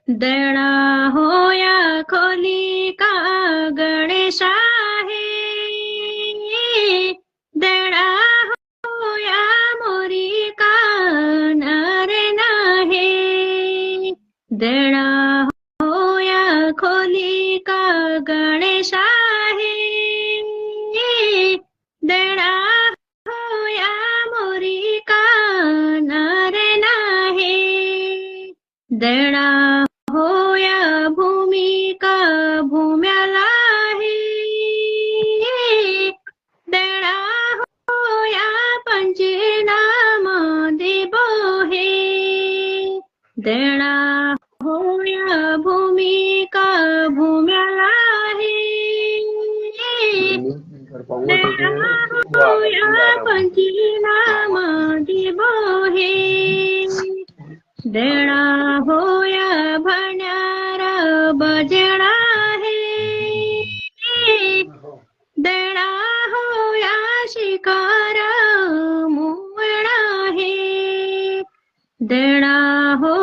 देणा होया खोली का गणेश आहे, देणा होया मोरी का नर नाही, देणा होया खोली का गणेश आहे, देणा होया मोरी का नर नाही, देणा होया भूमिका भूम्याला आहे, देणा होया पंचनाम देबो हे, देणा होया भूमिका भूम्याला आहे, देणा होया पंचनाम देबो हे, देणा होया भण्यारा बजणा आहे, देणा होया शिकार मुवणा आहे, देणा हो